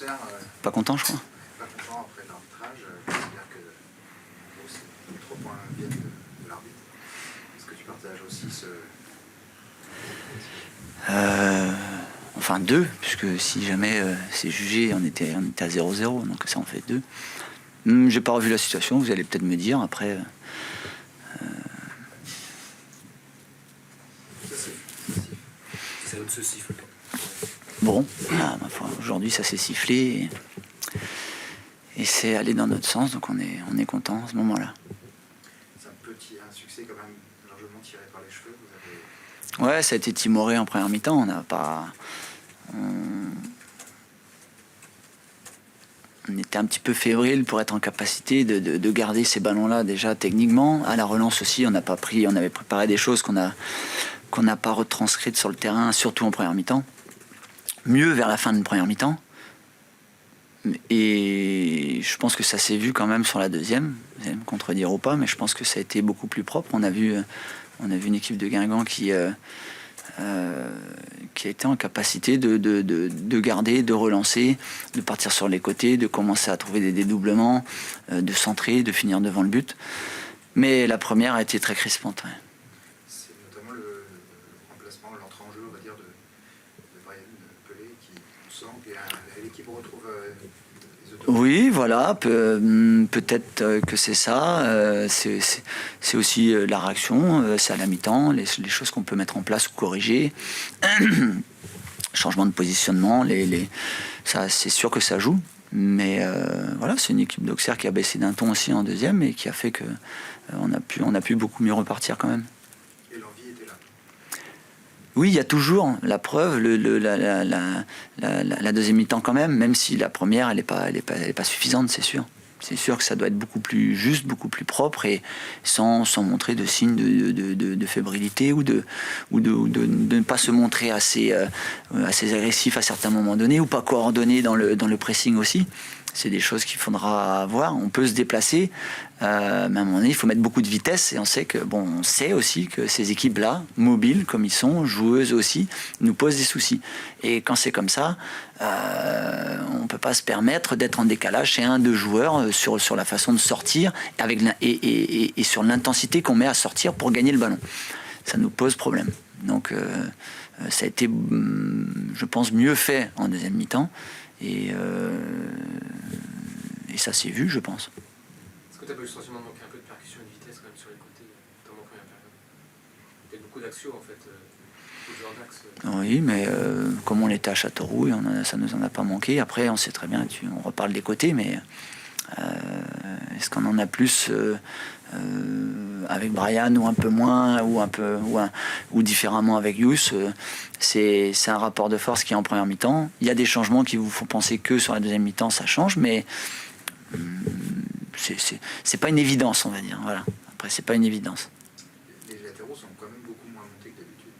Auxerre, pas content, je crois. pas content après l'arbitrage. C'est-à-dire que en gros, les 3 points viennent de l'arbitre. Est-ce que tu partages aussi ce... Enfin 2, puisque si jamais c'est jugé, on était à 0-0, donc ça en fait 2. J'ai pas revu la situation, vous allez peut-être me dire après. Ça ne se siffle pas. Bon, ma foi, aujourd'hui ça s'est sifflé et c'est allé dans notre sens, donc on est content à ce moment-là. C'est un succès quand même largement tiré par les cheveux. Vous avez... Ouais, ça a été timoré en première mi-temps, on n'a pas... On était un petit peu fébrile pour être en capacité de garder ces ballons-là déjà techniquement. À la relance aussi, on avait préparé des choses qu'on n'a pas retranscrites sur le terrain, surtout en première mi-temps. Mieux vers la fin de première mi-temps. Et je pense que ça s'est vu quand même sur la deuxième. Vous allez me contredire ou pas, mais je pense que ça a été beaucoup plus propre. On a vu une équipe de Guingamp qui a été en capacité de garder, de relancer, de partir sur les côtés, de commencer à trouver des dédoublements, de centrer, de finir devant le but. Mais la première a été très crispante. Ouais. C'est notamment le remplacement, l'entrée en jeu, on va dire, de Brian Pelé, qui, on sent que l'équipe retrouve les autorités. Oui, voilà, peut-être que c'est ça. C'est aussi la réaction, c'est à la mi-temps, les choses qu'on peut mettre en place ou corriger. Changement de positionnement, ça, c'est sûr que ça joue. Mais voilà, c'est une équipe d'Auxerre qui a baissé d'un ton aussi en deuxième et qui a fait que on a pu beaucoup mieux repartir quand même. Et l'envie était là. Oui, il y a toujours la preuve, la deuxième mi-temps quand même si la première elle est pas suffisante, c'est sûr. C'est sûr que ça doit être beaucoup plus juste, beaucoup plus propre et sans montrer de signes de fébrilité ou de ne pas se montrer assez agressif à certains moments donnés ou pas coordonné dans le pressing aussi. C'est des choses qu'il faudra voir. On peut se déplacer, mais à un moment donné, il faut mettre beaucoup de vitesse. Et on sait aussi que ces équipes-là, mobiles comme ils sont, joueuses aussi, nous posent des soucis. Et quand c'est comme ça, on ne peut pas se permettre d'être en décalage chez un, deux joueurs sur la façon de sortir et sur l'intensité qu'on met à sortir pour gagner le ballon. Ça nous pose problème. Donc ça a été, je pense, mieux fait en deuxième mi-temps. Et ça s'est vu, je pense. Est-ce que tu as pas eu le sentiment de manquer un peu de percussion et de vitesse quand même sur les côtés, notamment en première période? Il y a beaucoup d'axios en fait, plusieurs axes. Oui, mais comme on était à Châteauroux, ça nous en a pas manqué. Après, on sait très bien, on reparle des côtés, mais est-ce qu'on en a plus avec Brian ou un peu moins ou différemment avec Youss? C'est un rapport de force qui est en première mi-temps. Il y a des changements qui vous font penser que sur la deuxième mi-temps ça change, mais c'est pas une évidence, on va dire. Voilà. Après, c'est pas une évidence. Les latéraux sont quand même beaucoup moins montés que d'habitude.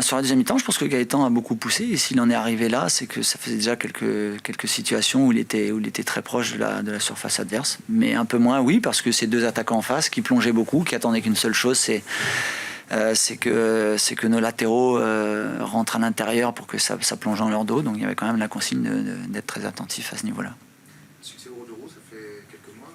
Sur la deuxième mi-temps, je pense que Gaëtan a beaucoup poussé et s'il en est arrivé là, c'est que ça faisait déjà quelques situations où il était très proche de la surface adverse, mais un peu moins, oui, parce que ces deux attaquants en face qui plongeaient beaucoup, qui attendaient qu'une seule chose, c'est que nos latéraux rentrent à l'intérieur pour que ça plonge dans leur dos, donc il y avait quand même la consigne d'être très attentif à ce niveau-là. Succès au Rodereau, ça fait quelques mois.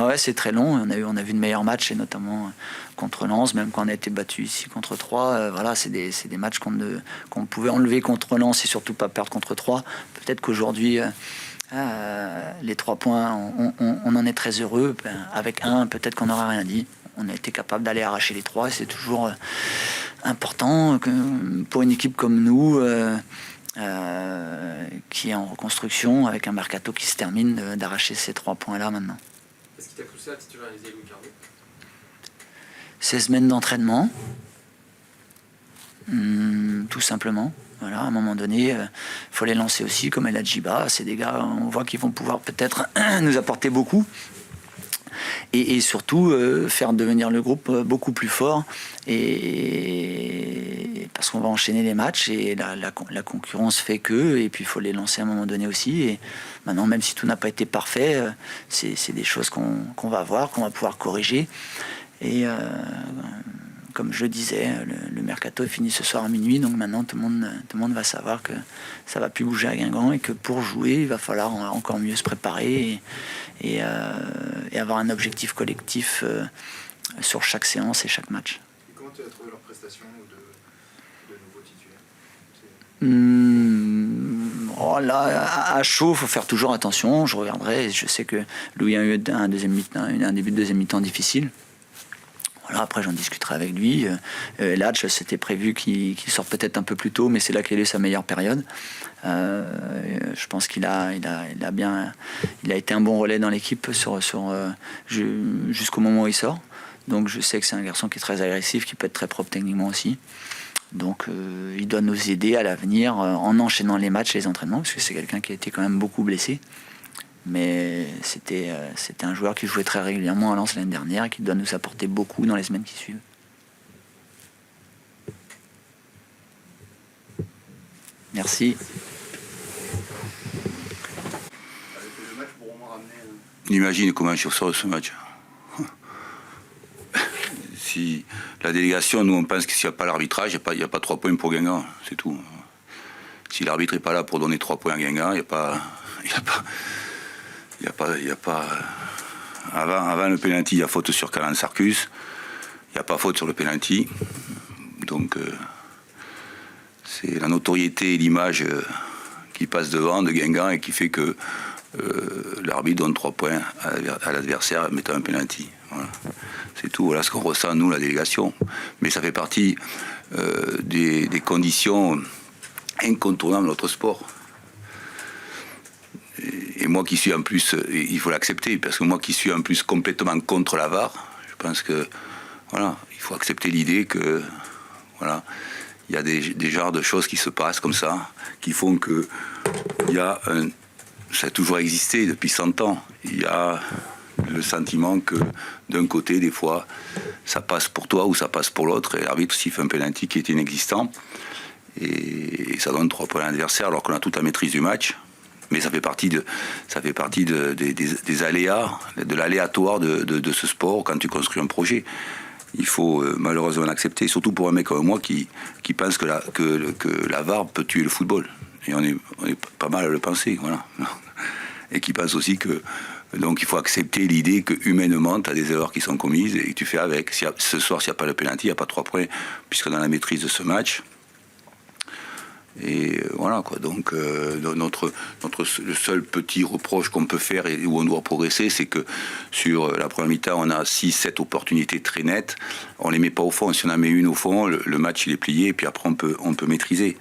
Ouais, c'est très long. On a vu de meilleurs matchs, et notamment contre Lens, même quand on a été battu ici contre 3. Voilà, c'est des matchs qu'on pouvait enlever contre Lens et surtout pas perdre contre 3. Peut-être qu'aujourd'hui, les 3 points, on en est très heureux. Avec un, peut-être qu'on n'aura rien dit. On a été capable d'aller arracher les 3 et c'est toujours important pour une équipe comme nous qui est en reconstruction avec un mercato qui se termine d'arracher ces 3 points-là maintenant. Est-ce qu'il t'a poussé à titulariser Louis Cardo? 16 semaines d'entraînement, tout simplement. Voilà, à un moment donné, il faut les lancer aussi, comme El Hadjiba. C'est des gars, on voit qu'ils vont pouvoir peut-être nous apporter beaucoup. Et surtout, faire devenir le groupe beaucoup plus fort. Et parce qu'on va enchaîner les matchs et la concurrence fait que. Et puis, il faut les lancer à un moment donné aussi. Et maintenant, même si tout n'a pas été parfait, c'est des choses qu'on va voir, qu'on va pouvoir corriger. Et comme je le disais, le mercato est fini ce soir à minuit, donc maintenant tout le monde va savoir que ça va plus bouger à Guingamp et que pour jouer, il va falloir encore mieux se préparer et avoir un objectif collectif sur chaque séance et chaque match. Et comment tu as trouvé leur prestation de nouveaux titulaires? Là, à chaud, il faut faire toujours attention. Je regarderai. Je sais que Louis a eu un début de deuxième mi-temps difficile. Voilà, après, j'en discuterai avec lui. Ladj, c'était prévu qu'il sorte peut-être un peu plus tôt, mais c'est là qu'il a eu sa meilleure période. Je pense qu'il a été un bon relais dans l'équipe jusqu'au moment où il sort. Donc je sais que c'est un garçon qui est très agressif, qui peut être très propre techniquement aussi. Donc il doit nous aider à l'avenir en enchaînant les matchs et les entraînements, parce que c'est quelqu'un qui a été quand même beaucoup blessé. Mais c'était un joueur qui jouait très régulièrement à Lens l'année dernière et qui doit nous apporter beaucoup dans les semaines qui suivent. Merci. Imagine comment je ressors de ce match. Si la délégation, nous on pense que s'il n'y a pas l'arbitrage, il n'y a pas 3 points pour Guingamp, c'est tout. Si l'arbitre n'est pas là pour donner 3 points à Guingamp, il n'y a pas. Avant le pénalty, il y a faute sur Calan Sarcus. Il n'y a pas faute sur le pénalty. Donc c'est la notoriété et l'image qui passe devant de Guingamp et qui fait que l'arbitre donne 3 points à l'adversaire mettant un pénalty. Voilà. C'est tout, voilà ce qu'on ressent nous, la délégation. Mais ça fait partie des conditions incontournables de notre sport. Et moi qui suis en plus, il faut l'accepter, parce que moi qui suis en plus complètement contre la VAR, je pense que voilà, il faut accepter l'idée que voilà, il y a des genres de choses qui se passent comme ça, qui font que ça a toujours existé depuis 100 ans. Il y a le sentiment que d'un côté, des fois, ça passe pour toi ou ça passe pour l'autre, et l'arbitre s'il fait un penalty qui est inexistant, et ça donne 3 points à l'adversaire alors qu'on a toute la maîtrise du match. Mais ça fait partie des aléas, de l'aléatoire de ce sport quand tu construis un projet. Il faut malheureusement l'accepter, surtout pour un mec comme moi qui pense que la VAR peut tuer le football. Et on est pas mal à le penser, voilà. Et qui pense aussi que donc il faut accepter l'idée que humainement tu as des erreurs qui sont commises et que tu fais avec. Ce soir, s'il n'y a pas le penalty, il n'y a pas 3 points, puisque dans la maîtrise de ce match. Et voilà quoi, donc le seul petit reproche qu'on peut faire et où on doit progresser, c'est que sur la première mi-temps on a 6-7 opportunités très nettes, on les met pas au fond. Si on en met une au fond, le match il est plié et puis après on peut maîtriser.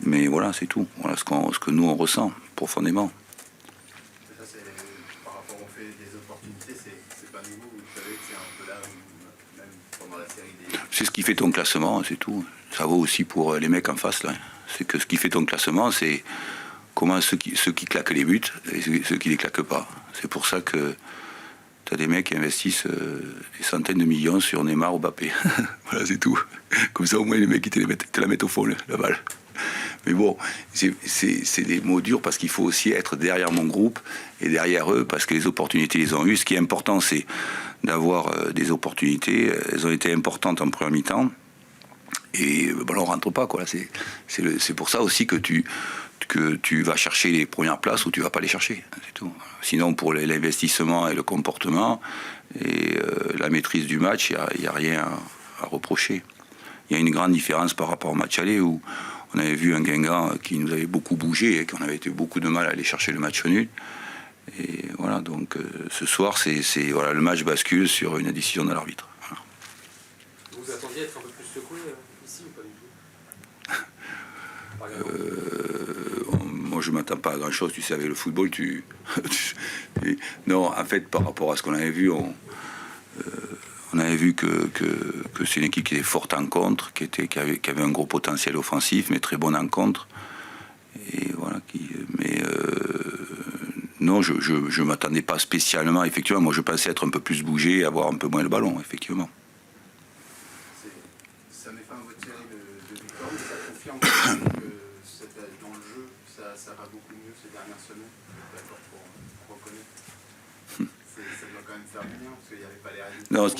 Mais voilà, c'est tout, voilà ce que nous on ressent profondément. Ça, c'est par rapport au fait des opportunités, c'est pas nouveau, vous savez que c'est un peu là même pendant la série des... C'est ce qui fait ton classement, c'est tout. Ça vaut aussi pour les mecs en face là. C'est que ce qui fait ton classement, c'est comment ceux qui claquent les buts et ceux qui les claquent pas. C'est pour ça que tu as des mecs qui investissent des centaines de millions sur Neymar ou Mbappé. Voilà, c'est tout. Comme ça, au moins, les mecs, ils te la mettent au fond, la balle. Mais bon, c'est des mots durs parce qu'il faut aussi être derrière mon groupe et derrière eux parce que les opportunités, ils ont eu. Ce qui est important, c'est d'avoir des opportunités. Elles ont été importantes en première mi-temps. Et on rentre pas, quoi. C'est pour ça aussi que tu vas chercher les premières places ou tu vas pas les chercher, c'est tout. Sinon, pour l'investissement et le comportement et la maîtrise du match, il y a rien à reprocher. Il y a une grande différence par rapport au match aller où on avait vu un Guingamp qui nous avait beaucoup bougé et qu'on avait été beaucoup de mal à aller chercher le match nul. Et voilà, donc ce soir, voilà, le match bascule sur une décision de l'arbitre. Voilà. Vous attendiez à être un peu plus secoué ici ou pas du tout? Moi, je ne m'attends pas à grand-chose. Tu sais, avec le football, non, en fait, par rapport à ce qu'on avait vu, on avait vu que c'est une équipe qui était forte en contre, qui avait un gros potentiel offensif, mais très bonne en contre. Et voilà, non, je ne m'attendais pas spécialement, effectivement. Moi, je pensais être un peu plus bougé, avoir un peu moins le ballon, effectivement. Ça met fin à votre série de victoires, mais ça confirme que dans le jeu, ça va beaucoup mieux ces dernières semaines. D'accord, pour reconnaître. Ça doit quand même faire du bien, parce qu'il n'y avait pas les résultats. Non, ce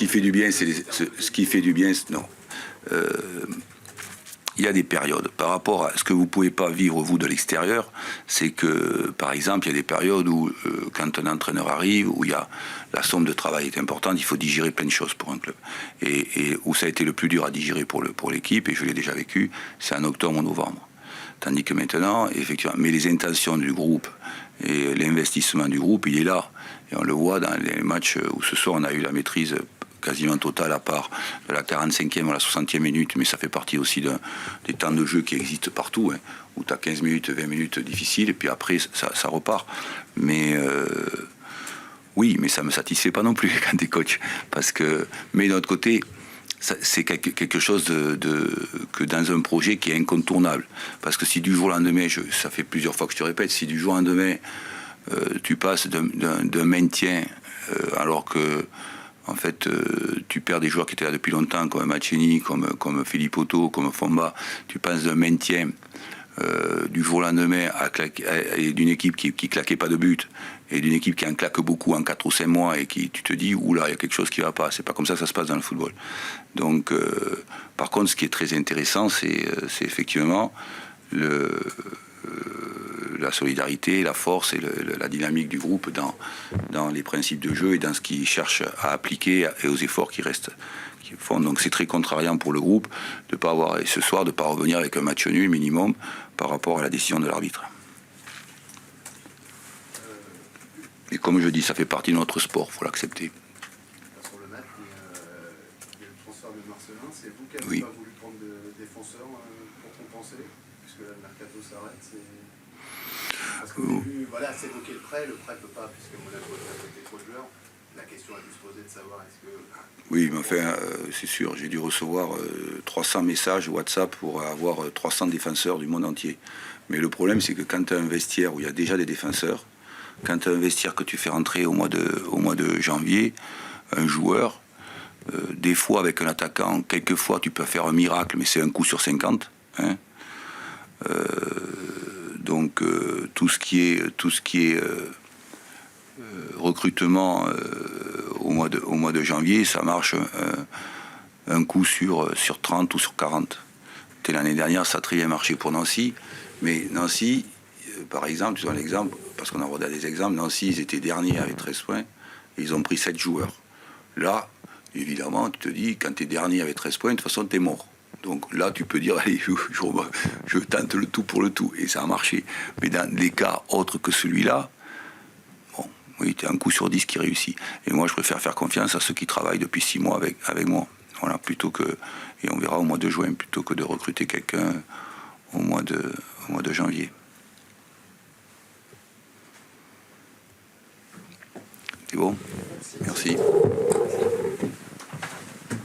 qui fait du bien, non. il y a des périodes. Par rapport à ce que vous ne pouvez pas vivre, vous, de l'extérieur, c'est que, par exemple, il y a des périodes où, quand un entraîneur arrive, où il y a la somme de travail est importante, il faut digérer plein de choses pour un club. Et où ça a été le plus dur à digérer pour l'équipe, et je l'ai déjà vécu, c'est en octobre ou novembre. Tandis que maintenant, effectivement, mais les intentions du groupe et l'investissement du groupe, il est là. Et on le voit dans les matchs où ce soir, on a eu la maîtrise quasiment totale, à part de la 45e à la 60e minute, mais ça fait partie aussi des temps de jeu qui existent partout, hein, où tu as 15 minutes, 20 minutes difficiles, et puis après, ça repart. Mais oui, mais ça ne me satisfait pas non plus quand tu es coach. Mais d'un autre côté, c'est quelque chose que dans un projet qui est incontournable. Parce que si du jour au lendemain, ça fait plusieurs fois que je te répète, si du jour au lendemain, tu passes d'un maintien, alors que en fait, tu perds des joueurs qui étaient là depuis longtemps, comme Mancini, comme Philippe Otto, comme Fomba. Tu passes d'un maintien du jour au lendemain d'une équipe qui claquait pas de but et d'une équipe qui en claque beaucoup en 4 ou 5 mois et qui, tu te dis, oula, il y a quelque chose qui va pas. C'est pas comme ça que ça se passe dans le football. Donc, par contre, ce qui est très intéressant, c'est effectivement la solidarité, la force et la dynamique du groupe dans les principes de jeu et dans ce qu'ils cherchent à appliquer et aux efforts qui font. Donc c'est très contrariant pour le groupe de pas avoir, et ce soir, de ne pas revenir avec un match nul minimum par rapport à la décision de l'arbitre. Et comme je dis, ça fait partie de notre sport, il faut l'accepter. Sur le match, le transfert de Marcelin, c'est vous qui avez Oui. pas voulu prendre de défenseur pour compenser, puisque là, le mercato s'arrête. Parce qu'au début, voilà, c'est évoqué le prêt peut pas, puisque Monaco a côté trop de joueurs. La question a dû se poser de savoir est-ce que... Oui, mais enfin, c'est sûr, j'ai dû recevoir 300 messages WhatsApp pour avoir 300 défenseurs du monde entier. Mais le problème, c'est que quand tu as un vestiaire où il y a déjà des défenseurs, quand tu as un vestiaire que tu fais rentrer au mois de janvier, un joueur, des fois avec un attaquant, quelquefois tu peux faire un miracle, mais c'est un coup sur 50. Hein. Donc tout ce qui est recrutement au mois de janvier, ça marche un coup sur 30 ou sur 40. L'année dernière, ça a très bien marché pour Nancy, mais Nancy, par exemple, tu vois un exemple, parce qu'on a regardé des exemples, Nancy, ils étaient derniers avec 13 points, et ils ont pris 7 joueurs. Là, évidemment, tu te dis, quand tu es dernier avec 13 points, de toute façon, tu es mort. Donc là, tu peux dire, allez, je tente le tout pour le tout, et ça a marché. Mais dans les cas autres que celui-là, bon, oui, tu as un coup sur 10 qui réussit. Et moi, je préfère faire confiance à ceux qui travaillent depuis 6 mois avec moi. Voilà, plutôt que, et on verra au mois de juin, plutôt que de recruter quelqu'un au mois de janvier. C'est bon ? Merci.